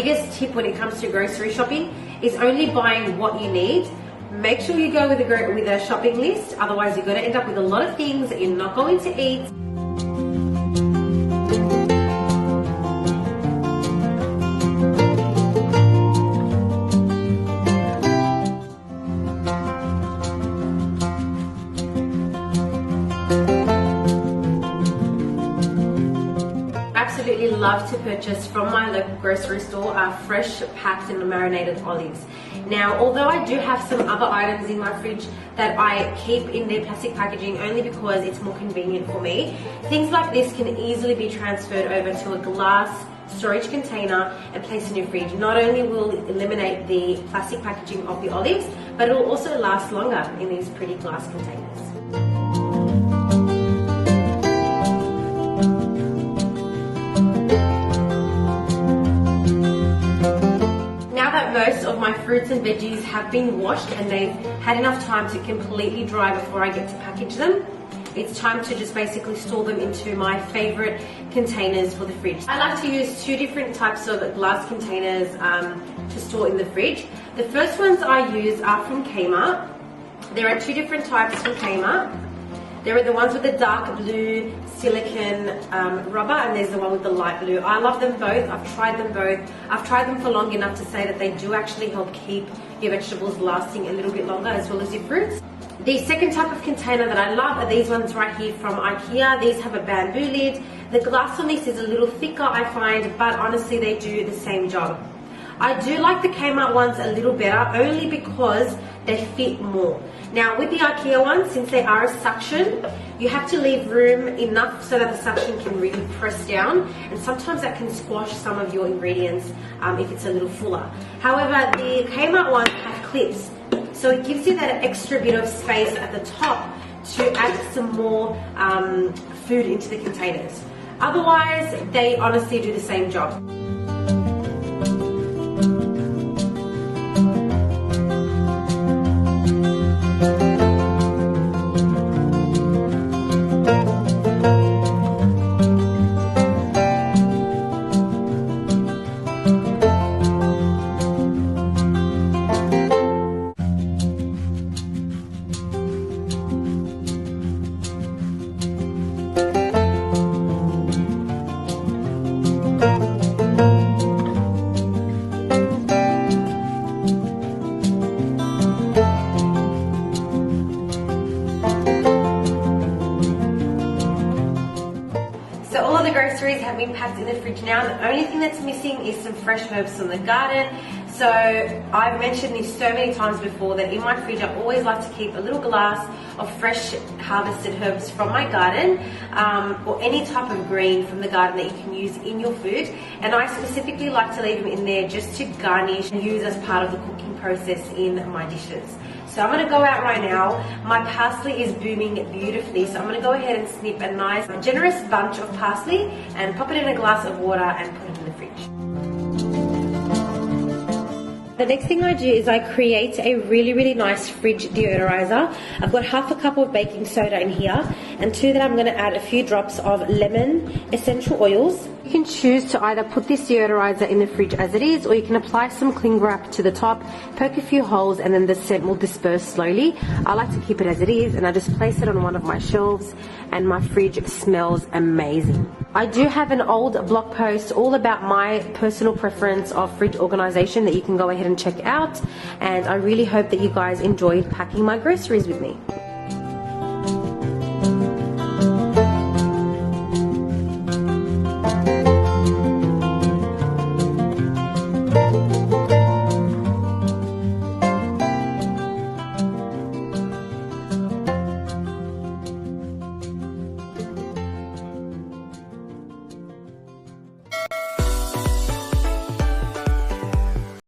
biggest tip when it comes to grocery shopping is only buying what you need. Make sure you go with a shopping list, otherwise you're going to end up with a lot of things that you're not going to eat. Absolutely love to purchase from my local grocery store fresh packed and marinated olives. Now, although I do have some other items in my fridge that I keep in their plastic packaging only because it's more convenient for me, things like this can easily be transferred over to a glass storage container and placed in your fridge. Not only will it eliminate the plastic packaging of the olives, but it will also last longer in these pretty glass containers. Most of my fruits and veggies have been washed and they've had enough time to completely dry before I get to package them. It's time to just basically store them into my favorite containers for the fridge. I like to use two different types of glass containers to store in the fridge. The first ones I use are from Kmart. There are two different types from Kmart. There are the ones with the dark blue silicone rubber, and there's the one with the light blue. I love them both. I've tried them both. I've tried them for long enough to say that they do actually help keep your vegetables lasting a little bit longer, as well as your fruits. The second type of container that I love are these ones right here from IKEA. These have a bamboo lid. The glass on this is a little thicker, I find, but honestly they do the same job. I do like the Kmart ones a little better only because they fit more. Now with the IKEA ones, since they are a suction, you have to leave room enough so that the suction can really press down, and sometimes that can squash some of your ingredients if it's a little fuller. However, the Kmart ones have clips, so it gives you that extra bit of space at the top to add some more food into the containers. Otherwise, they honestly do the same job. So all of the groceries have been packed in the fridge now. The only thing that's missing is some fresh herbs from the garden. So I've mentioned this so many times before that in my fridge I always like to keep a little glass of fresh harvested herbs from my garden, or any type of green from the garden that you can use in your food. And I specifically like to leave them in there just to garnish and use as part of the cooking process in my dishes. So I'm going to go out right now. My parsley is booming beautifully, so I'm going to go ahead and snip a nice generous bunch of parsley and pop it in a glass of water and put it in the fridge. The next thing I do is I create a really nice fridge deodorizer. I've got half a cup of baking soda in here, and to that I'm going to add a few drops of lemon essential oils. You can choose to either put this deodorizer in the fridge as it is, or you can apply some cling wrap to the top, poke a few holes, and then the scent will disperse slowly. I like to keep it as it is, and I just place it on one of my shelves, and my fridge smells amazing. I do have an old blog post all about my personal preference of fridge organization that you can go ahead and check out, and I really hope that you guys enjoyed packing my groceries with me.